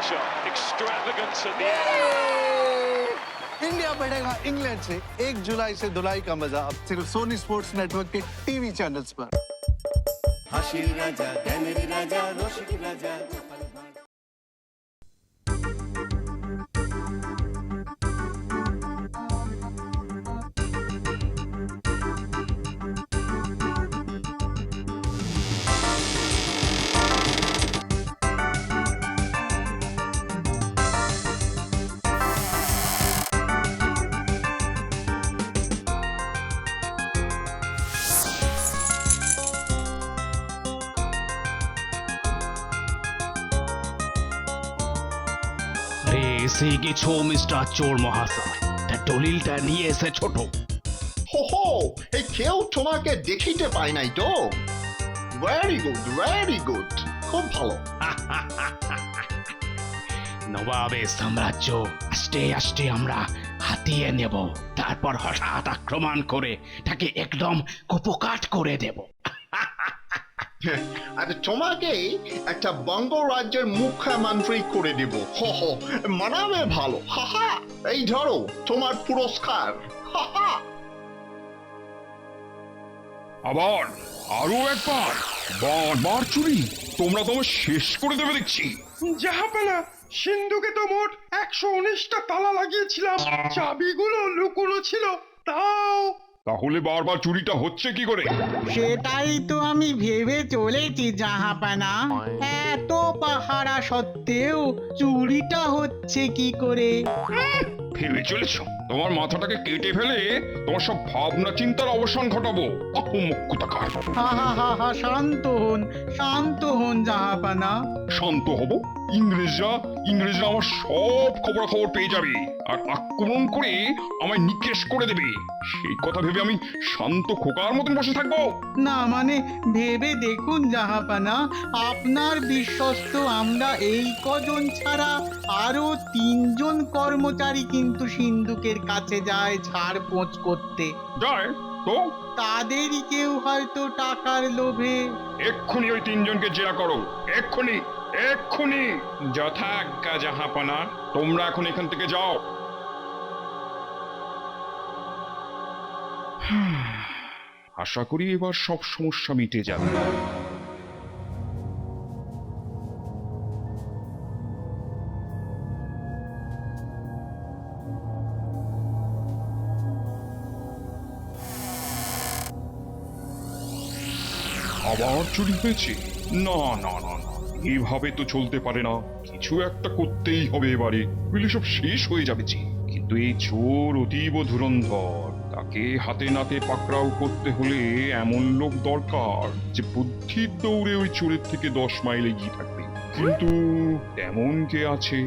shot. Extravagance at the end. India बढ़ेगा England से 1 जुलाई से धुलाई का मजा अब सिर्फ सोनी स्पोर्ट्स नेटवर्क के टीवी चैनल्स पर। হাসির রাজা জ্ঞানের রাজা রসিক রাজা এসে গেছো মিস্টার চোর মহাশয়, তা দলিলটা নিয়ে এসে ছোট। হো হো, এই কেউ তোমাকে দেখিতে পায় নাই তো? ভেরি গুড, খুব ভালো। নবাবের সাম্রাজ্য আস্তে আস্তে আমরা হাতিয়ে নেব, তারপর হঠাৎ আক্রমণ করে তাকে একদম কুপকাট করে দেব। আর তোমাকে একটা বঙ্গরাজ্যের মুখ্যমন্ত্রী করে দেব। হো হো, মানাবে ভালো। হা হা, এই ধরো তোমার পুরস্কার। হা হা। আবার আরো একবার বারবার চুরি, তোমরা তো আমার শেষ করে দেবে দেখছি। জাহাপানা, সিন্ধুকে তো মোট 119টা তালা লাগিয়েছিলাম, চাবিগুলো লুকোনো ছিল, তাও তাহলে বারবার চুরিটা হচ্ছে কি করে? সেটাই তো আমি ভেবে চলেছি জাহাপানা, এত পাহারা সত্ত্বেও চুরিটা হচ্ছে কি করে? ভেবে চলেছ তোমার মাথাটাকে কেটে ফেলে তোমার সব ভাবনা চিন্তার অবসান ঘটাবো। অপমুক্তকার। হা হা হা হা, শান্ত হন জাহাপানা। শান্ত হব? ইংরেজরা আমার সব খবরাখবর পেয়ে যাবে আর আক্রমণ করে আমায় নিকেশ করে দেবে। সেই কথা ভেবে আমি শান্ত খোকার মতন বসে থাকবো? না মানে ভেবে দেখুন জাহাপানা, আপনার বিশ্বস্ত আমরা এই কজন ছাড়া আরো 3 জন কর্মচারী কিন্তু সিন্ধুকের কাছে যায় ঝাড়পোঁছ করতে। যায় তো? তাদেরই কেউ হয়তো টাকার লোভে। এক্ষুনি ওই 3 জনকে জেরা করো, এক্ষুনি। যথা আজ্ঞা জাহাপানা, তোমরা এখন এখান থেকে যাও। আশা করি এবার সব সমস্যা মিটে যাবে। আবার চুরি হয়েছে? না না না না, এভাবে তো চলতে পারে না, কিছু একটা করতেই হবে এবারে, বুঝলে সব শেষ হয়ে যাবে যে। কিন্তু এই চোর অতীব ধুরন্ধর, তাকে হাতে নাতে পাকড়াও করতে হলে এমন লোক দরকার যে বুদ্ধির দৌড়ে ওই চোরের থেকে 10 মাইল এগিয়ে থাকবে। কিন্তু তেমন কে আছে?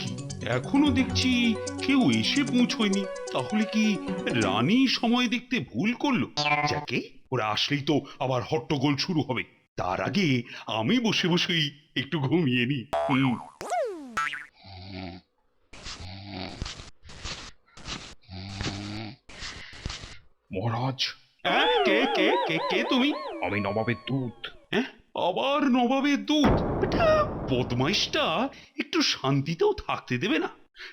কি এখনো দেখছি কেউ এসে পৌঁছয়নি, তাহলে কি রানী সময় দেখতে ভুল করলো? যাকে ওরা আসলেই তো আবার হট্টগোল শুরু হবে, তার আগে আমি বসে বসেই একটু ঘুমিয়ে নি। মহারাজ। কে কে কে কে তুমি? আমি নবাবের দূত। হ্যাঁ, আবার নবাবের দূত? বদমাইশটা একটু শান্তিতেও থাকতে দেবে না।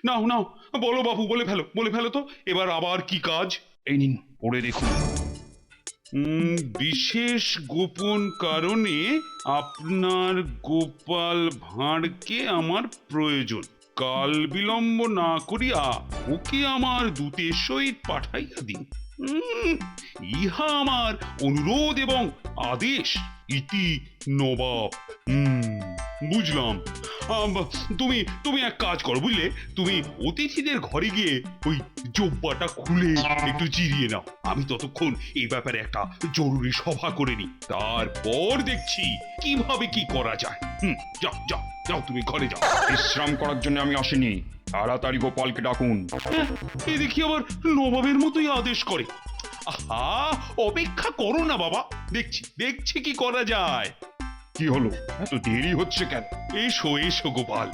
নাও নাও, বলো বাবু, বলে ফেলো তো, এবার আবার কি কাজ? এই নিন, পড়ে দেখুন। বিশেষ গোপন কারণে আপনার গোপাল ভাঁড়কে আমার প্রয়োজন, কাল বিলম্ব না করিয়া ওকে আমার দূতের সহিত পাঠাইয়া দিন। ইহা আমার অনুরোধ এবং আদেশ। ইতি নবাব। বুঝলাম। তুমি এক কাজ করো, বুঝলে, তুমি অতিথিদের ঘরে গিয়ে ওই জোব্বাটা খুলে একটু জিরিয়ে নাও। আমি ততক্ষণ এই ব্যাপারে একটা জরুরি সভা করে নি, তারপর দেখছি কিভাবে কি করা যায়। যাও যাও যাও, তুমি ঘরে যাও। বিশ্রাম করার জন্য আমি আসিনি, তাড়াতাড়ি গোপালকে ডাকুন। এ দেখি আবার নবাবের মতোই আদেশ করে। আহা, অপেক্ষা করো না বাবা, দেখছি কি করা যায়। কি হলো, এত দেরি হচ্ছে কেন? এসো গোপাল।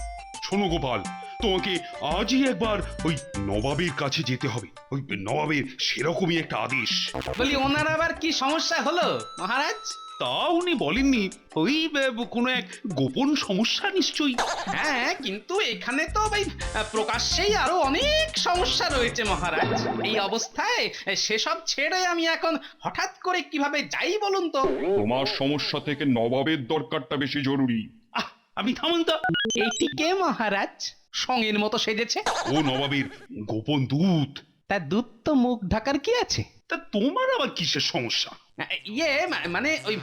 শোনো গোপাল, তোমাকে আজই একবার ওই নবাবের কাছে যেতে হবে। ওই নবাবের সেরকমই একটা আদেশ। বলি ওনার আবার কি সমস্যা হলো মহারাজ? তা উনি বলেননি, ওই কোনো এক গোপন সমস্যা নিশ্চয়ই। হ্যাঁ, কিন্তু এখানে তো ভাই প্রকাশ্যেই আরো অনেক সমস্যা রয়েছে মহারাজ। এই অবস্থায় সেসব ছেড়ে আমি এখন হঠাৎ করে কিভাবে যাই বলুন তো? তোমার সমস্যা থেকে নবাবের দরকারটা বেশি জরুরি। আমি থামুন তো। এইটি কে মহারাজ? সঙ্গের মতো সেজেছে। ও নবাবের গোপন দূত। তার দুধ তো মুখ ঢাকার কি আছে? তা তোমার আবার কিসের সমস্যা? মানে ওই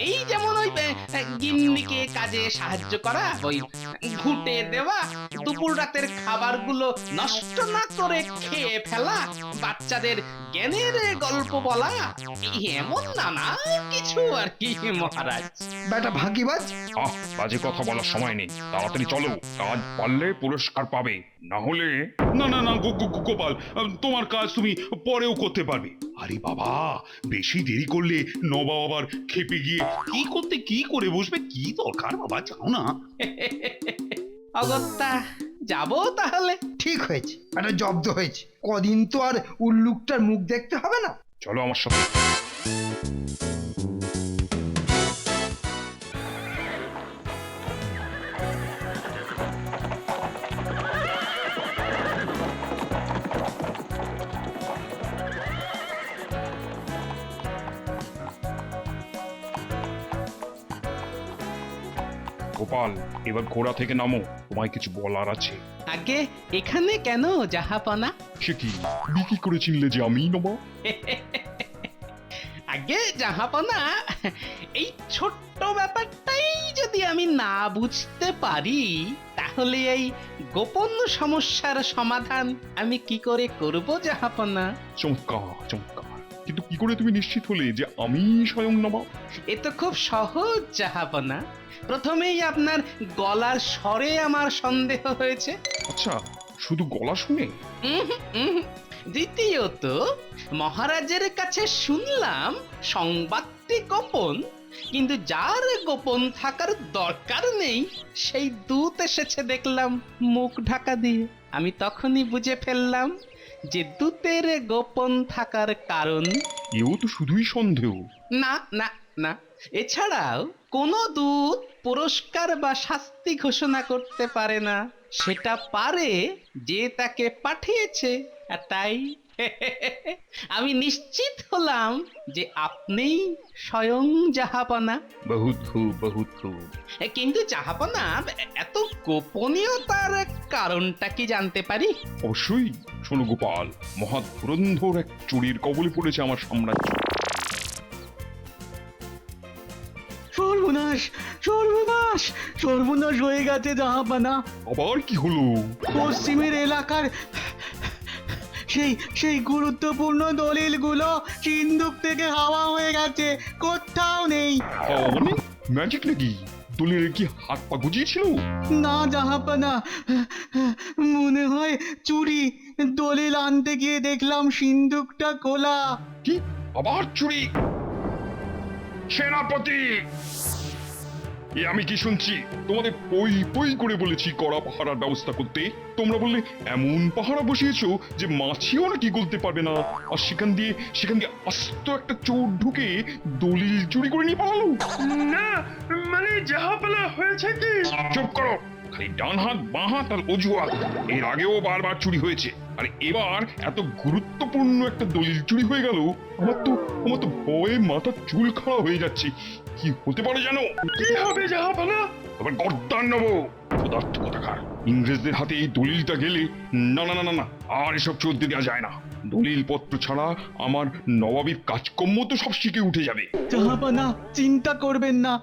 এই যেমন ওই গিন্নিকে কাজে সাহায্য করা, ওই ঘুটে দেওয়া, দুপুর রাতের খাবারগুলো নষ্ট না করে খেয়ে ফেলা, বাচ্চাদের জ্ঞানের গল্প বলা, এমন নানা কিছু আর কি মহারাজ। বেটা ভাগিবাজ, বাজে কথা বলার সময় নেই, তাড়াতাড়ি চলো। কাজ পারলে পুরস্কার পাবে, না হলে না না না গোপাল, তোমার কাজ তুমি পরেও করতে পারবে। আরে বাবা, বেশি দেরি করলে নবাব আবার খেপে গিয়ে কি করে বসবে, কি দরকার বাবা, যাও না। অগত্যা যাবো তাহলে। ঠিক হয়েছে, একটা জব্দ হয়েছে। কদিন তো আর উল্লুকটার মুখ দেখতে হবে না। চলো আমার সাথে। গোপাল, এবার ঘোড়া থেকে নামো, তোমায় কিছু বলার আছে। আগে এখানে কেন জাহাপনা? সে কি, বিক্রি করে চিনলে যে আমি নবাব? আগে জাহাপনা, এই ছোট্ট ব্যাপারটাই যদি আমি না বুঝতে পারি, তাহলে এই গোপন সমস্যার সমাধান আমি কি করে করব জাহাপনা? চমৎকার চমৎকার, কিন্তু কি করে তুমি নিশ্চিত হলে যে আমি স্বয়ং নবাব? এ তো খুব সহজ জাহাপনা। প্রথমেই আপনার গলার স্বরে আমার সন্দেহ হয়েছে। আচ্ছা, শুধু গলা শুনে? দ্বিতীয়ত, মহারাজের কাছে শুনলাম সংবাদটি গোপন, কিন্তু যার গোপন থাকার দরকার নেই সেই দূত এসেছে দেখলাম মুখ ঢাকা দিয়ে। আমি তখনই বুঝে ফেললাম যে দূতের গোপন থাকার কারণ। এও তো শুধুই সন্দেহ। না না না, এছাড়াও কোনো দূত পুরস্কার বা শাস্তি ঘোষণা করতে পারে না, সেটা পারে যে তাকে পাঠিয়েছে। আর তাই আমি নিশ্চিত হলাম যে আপনিই স্বয়ং জাহাপনা। বহুত খুব বহুত খুব। কিন্তু জাহাপনা, এত গোপনীয়তার কারণটা কি জানতে পারি? অবশ্যই। শোনো গোপাল, মহা ধুরন্ধর এক চুরির কবলে পড়েছে আমার সাম্রাজ্য। সর্বনাশ সর্বনাশ সর্বনাশ হয়ে গেছে জাহাপানা। আবার কি হলো? পশ্চিমের এলাকার সেই সেই গুরুত্বপূর্ণ দলিলগুলো সিন্ধুক থেকে হাওয়া হয়ে গেছে, কোথাও নেই। মানে ম্যাজিক নাকি? দলিলের কি হাত পা গুজিয়েছিল? না জাহাপানা, মনে হয় চুরি। দলিল আনতে গিয়ে দেখলাম সিন্ধুকটা খোলা। কি, আবার চুরি? সেনাপতি, এ আমি কি শুনছি? তোমাদের পই পই করে বলেছি কড়া পাহারার ব্যবস্থা করতে, তোমরা বললে এমন পাহারা বসিয়েছো যে মাছিও নাকি গলতে পারবে না। আর সেখান দিয়ে আস্ত একটা চোর ঢুকে দলিল চুরি করে নিয়ে পালালো। না মানে জাহাপানা, হয়েছে কি? চুপ করো, খালি ডান হাত বাঁ হাত আর অজুহাত। এর আগেও বারবার চুরি হয়েছে, আর এবার এত গুরুত্বপূর্ণ একটা দলিল চুরি হয়ে গেল। আমার তো ভয়ে মাথা চুল খাওয়া হয়ে যাচ্ছে। কি হতে পারে জানো? কি হবে জাহাপানা? আবার গর্দান নেবো, পদার্থ কোথাকার। ইংরেজদের হাতে এই দলিলটা গেলে না না না না না, আর এসব চলতে দেওয়া যায় না। দলিল পত্র ছাড়া আমার নবাবীর কাজকর্ম তো সব শিখে উঠে যাবে। জাহাপানা, চিন্তা করবেন না,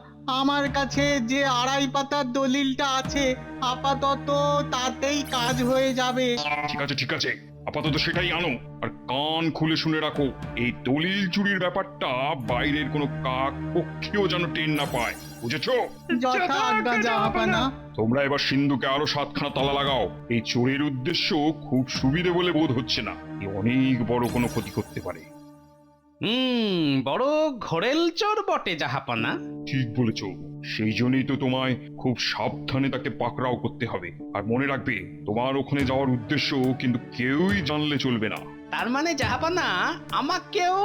আমার কাছে যে 2.5 পাতার দলিলটা আছে, আপাতত তাতেই কাজ হয়ে যাবে। ঠিক আছে ঠিক আছে, আপাতত সেটাই আনো। আর কান খুলে শুনে রাখো, এই দলিল চুরির ব্যাপারটা বাইরের কোনো কাক পক্ষীও যেন টের না পায়, বুঝেছো? যথা আজ্ঞা জাহাপানা। তোমরা এবার সিন্ধুকে আরো 7খানা তালা লাগাও। এই চোরের উদ্দেশ্য খুব সুবিধে বলে বোধ হচ্ছে না, এ অনেক বড় কোনো ক্ষতি করতে পারে। বড় ঘোরেল চোর বটে জাহাপনা। ঠিক বলেছ, সেই জন্যই তো তোমায় খুব সাবধানে তাকে পাকড়াও করতে হবে। আর মনে রাখবে, তোমার ওখানে যাওয়ার উদ্দেশ্য কিন্তু কেউই জানলে চলবে না। তার মানে জাহাপনা আমাকেও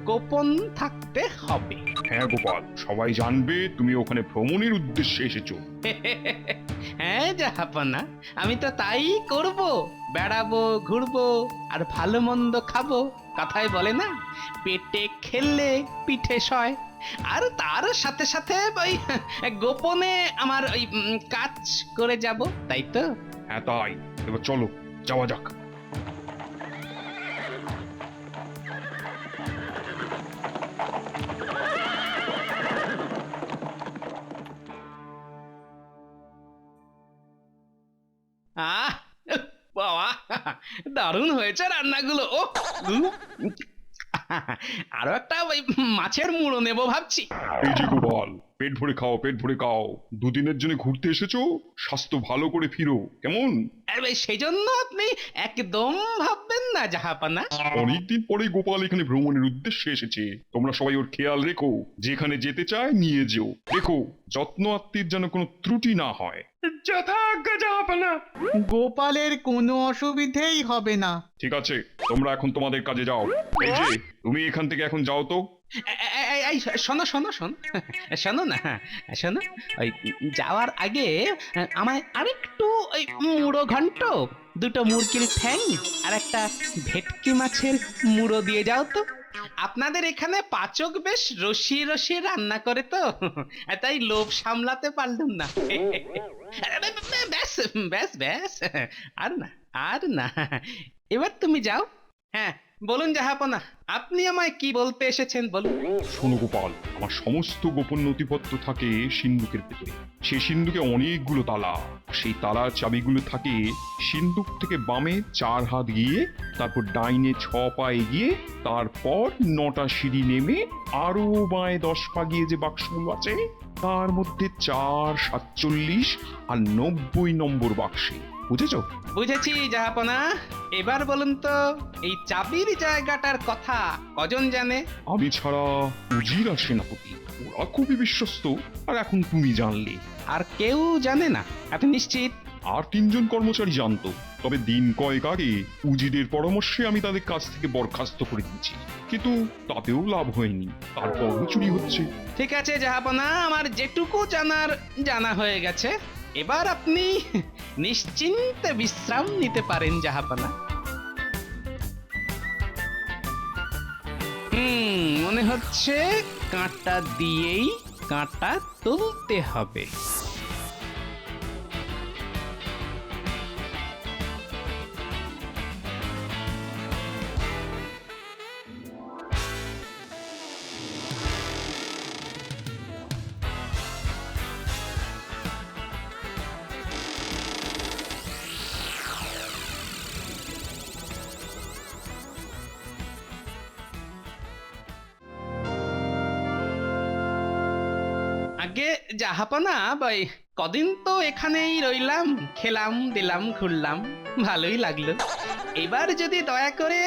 গোপন থাকতে হবে। হ্যাঁ গোপাল, সবাই জানবে তুমি ওখানে ভ্রমণের উদ্দেশ্যে এসেছো। হ্যাঁ জাহাপনা, আমি তো তাই করব। বেড়াবো, ঘুরবো, আর ভালো মন্দ খাবো। কথায় বলে না, পেটে খেললে পিঠে সয়। আর তার সাথে সাথে ওই গোপনে আমার ওই কাজ করে যাব, তাই তো? হ্যাঁ তাই। এবার চলো, যাওয়া যাক। আহ বাবা, দারুণ হয়েছে রান্নাগুলো। ও আরো একটা ওই মাছের মুড়ো নেবো ভাবছি। এই যে গোপাল, পেট ভরে খাও, পেট ভরে খাও। দুদিনের জন্য ঘুরতে এসেছো, স্বাস্থ্য ভালো করে ফিরো, কেমন? সেই জন্য আপনি একদম ভাববেন না জাহাপানা। অনেকদিন পরে গোপাল এখানে ভ্রমণের উদ্দেশ্যে এসেছে। তোমরা সবাই ওর খেয়াল রেখো, যেখানে যেতে চায় নিয়ে যেও। দেখো, যত্ন আত্মীর যেন কোনো ত্রুটি না হয়। যথাজ্ঞা জাহাপনা। গোপালের কোনো অসুবিধেই হবে না। ঠিক আছে, তোমরা এখন তোমাদের কাজে যাও। এই যে, তুমি এখান থেকে এখন যাও তো। এই শোনো শোনো শোনো শোনো না, শোনো, ওই যাওয়ার আগে আমায় আরেকটু ওই মুড়ো ঘন্ট, দুটো মুরগির ঠ্যাং আর একটা ভেটকি মাছের মুড়ো দিয়ে যাও তো। আপনাদের এখানে পাচক বেশ রসি রসি রান্না করে তো, তাই লোভ সামলাতে পারলাম না। ব্যাস ব্যাস ব্যাস, আর না আর না, এবার তুমি যাও। হ্যাঁ বলুন জাহাপনা, আপনি আমায় কি বলতে এসেছেন বলুন। শোনো গোপাল, আমার সমস্ত গোপন নথিপত্র থাকে সিন্ধুকের ভেতরে। সেই সিন্ধুকে অনেকগুলো তালা, সেই তালার চাবিগুলো থাকে সিন্ধুক থেকে বামে 4 হাত গিয়ে, তারপর ডাইনে 6 পা এগিয়ে, তারপর 9টা সিঁড়ি নেমে আরো বাঁয়ে 10 পা গিয়ে যে বাক্সগুলো আছে, তার মধ্যে 4, 47 আর 90 নম্বর বাক্সে। বুঝেছো? বুঝেছি জাহাপনা। এবার বলুন তো, এই চাবির জায়গাটার কথা কজন জানে? আমি ছাড়া উজির আর সেনাপতি, ওরা খুবই বিশ্বস্ত। আর এখন তুমি জানলে। আর কেউ জানে না? আপনি নিশ্চিত? আর 3 জন কর্মচারী জানতো, তবে দিন কয়েক আগে উজিরের পরামর্শে আমি তাদের কাছ থেকে বরখাস্ত করে দিয়েছি। কিন্তু তাতেও লাভ হয়নি, তারপরও চুরি হচ্ছে। ঠিক আছে জাহাপনা, আমার যেটুকু জানার জানা হয়ে গেছে। এবার আপনি নিশ্চিন্তে বিশ্রাম নিতে পারেন জাহাপনা। মনে হচ্ছে কাঁটা দিয়েই কাঁটা তুলতে হবে। আগে জাহাপনা, ভাই কদিন তো এখানেই রইলাম, খেলাম দিলাম ঘুরলাম, ভালোই লাগলো। এবার যদি দয়া করে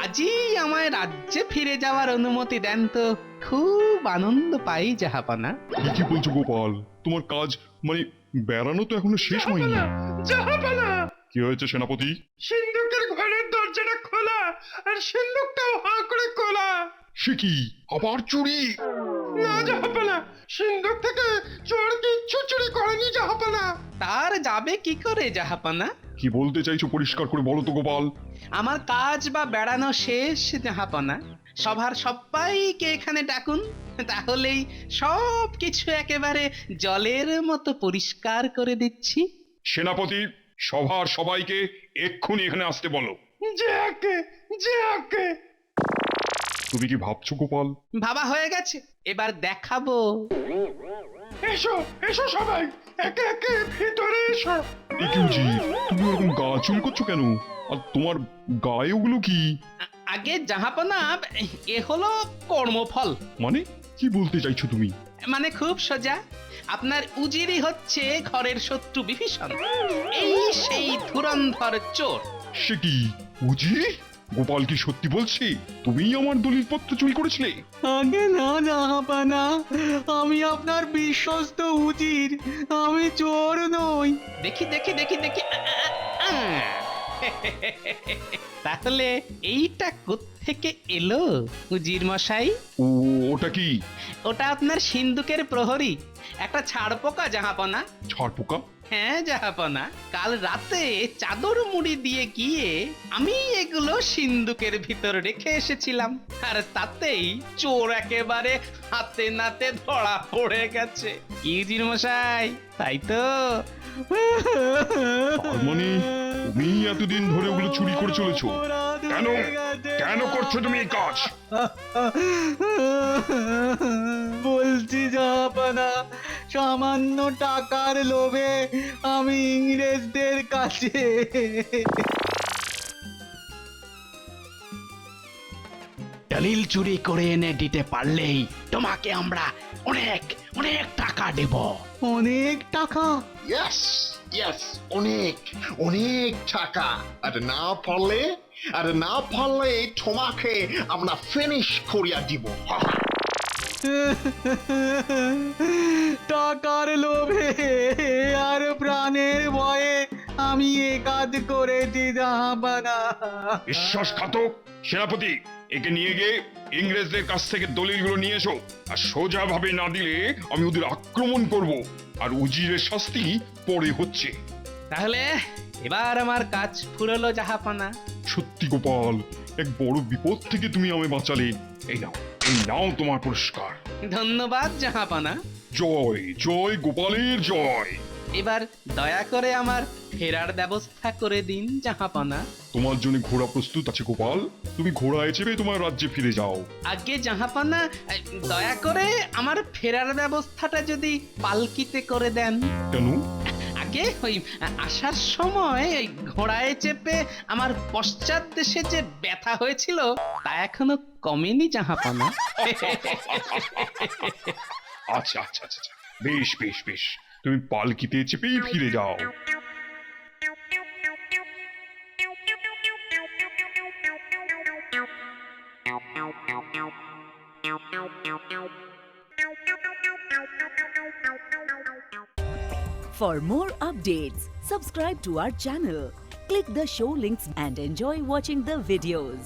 আজই আমায় রাজ্যে ফিরে যাওয়ার অনুমতি দেন তো খুব আনন্দ পাই জাহাপনা। কি বলছো গোপাল? তোমার কাজ মানে বেড়ানো তো এখনো শেষ হয়নি। জাহাপনা, কি হয়েছে সেনাপতি? সিন্ধুকের ঘরের দরজাটা খোলা, আর সিন্ধুকটাও হাঁ করে খোলা। সে কি, আবার চুরি? না জাহাপনা, সিন্ধুক থেকে চোর কিচ্ছু চুরি করেনি জাহাপনা। তার যাবে কি করে জাহাপনা? কি বলতে চাইছো পরিষ্কার করে বলো তো গোপাল। আমার কাজ বা বেড়ানো শেষ জাহাপনা। সভার সবাইকে এখানে ডাকুন, তাহলেই সব কিছু একেবারে জলের মতো পরিষ্কার করে দিচ্ছি। সেনাপতি, সভার সবাইকে এক্ষুনি এখানে আসতে বলো। যে আকে, যে আকে। তুমি কি ভাবছো গোপাল? ভাবা হয়ে গেছে, এবার দেখাবো। এসো এসো সবাই, একে একে ভিতরে এসো। একিউজি, তুমি ওরকম গা চুল করছো কেন? আর তোমার গায়ে ওগুলো কি? আগে জাহাপনা, এ হলো কর্মফল। মানে কি বলতে চাইছো তুমি? মানে খুব সোজা, আপনার উজিরই হচ্ছে ঘরের শত্রু বিভীষণ, এই সেই ধুরন্ধর চোর। সে কি, উজি? গোপাল কি সত্যি বলছি তুমিই আমার দলিলপত্র চুরি করেছিলে? আগে না জাহাপানা, আমি আপনার বিশ্বস্ত উজির, আমি চোর নই। দেখি দেখি দেখি দেখি তাহলে এইটা কোত্থেকে এলো উজির মশাই? ওটা কি? ওটা আপনার সিন্ধুকের প্রহরী, একটা ছাড় পোকা জাহাপনা। ছাড় পোকা? হ্যাঁ জাহাপনা, কাল রাতে চাদর মুড়ি দিয়ে গিয়ে আমি এগুলো সিন্ধুকের ভিতর রেখে এসেছিলাম, আর তাতেই চোর একেবারে হাতে নাতে ধরা পড়ে গেছে। কি উজির মশাই, তাই তো? তার মানে তুমি এতদিন ধরে ওগুলো চুরি করে চলেছো? কেন কেন করছো তুমি এই কাজ? বলছি জাহাপানা, সামান্য টাকার লোভে আমি ইংরেজদের কাছে দলিল চুরি করে এনে দিতে পারলেই তোমাকে আমরা অনেক অনেক টাকা দেব। অনেক টাকা? ইয়েস ইয়েস, অনেক অনেক টাকা। আর না পারলে তোমাকে আমরা ফিনিশ করিয়া দিব। টাকার লোভে আর প্রাণের ভয়ে আমি এ কাজ করেছি জাহাপানা। বিশ্বাসঘাতক! সেনাপতি, একে নিয়ে গিয়ে ইংরেজদের কাছ থেকে দলিলগুলো নিয়ে এসো। আর সোজা ভাবে না দিলে আমি ওদের আক্রমণ করব, আর উজিরের শাস্তি পরে হচ্ছে। তাহলে এবার আমার কাজ ফুরলো জাহাপনা। সত্যি গোপাল, এক বড় বিপদ থেকে তুমি আমায় বাঁচালে। এই নাও তোমার পুরস্কার। ধন্যবাদ জাহাপনা। জয় জয় গোপালের জয়। এবার দয়া করে আমার ফেরার ব্যবস্থা করে দিন জাহাপনা। তোমার জন্য ঘোড়া প্রস্তুত আছে গোপাল, তুমি ঘোড়ায় চেপে তোমার রাজ্যে ফিরে যাও। আগে জাহাপনা, দয়া করে আমার ফেরার ব্যবস্থাটা যদি পালকিতে করে দেন। কেন? আগে ওই আসার সময় ওই ঘোড়ায় চেপে আমার পশ্চাৎ দেশে যে ব্যথা হয়েছিল তা এখনো কমেনি জাহাপনা। আচ্ছা আচ্ছা আচ্ছা, বেশ বেশ বেশ, তুমি পালকিতে চেপেই ফিরে যাও। For more updates, subscribe to our channel, click the show links and enjoy watching the videos.